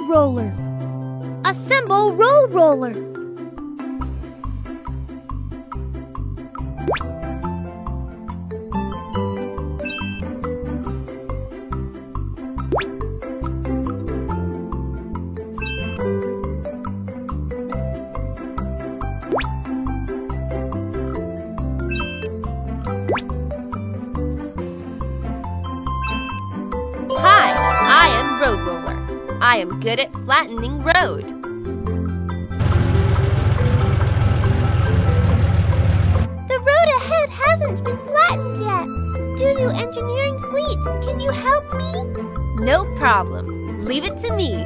road roller. Assemble road roller. Hi, I am Road Roller. I am good at flattening road. The road ahead hasn't been flattened yet. Do you, engineering fleet, can you help me? No problem. Leave it to me.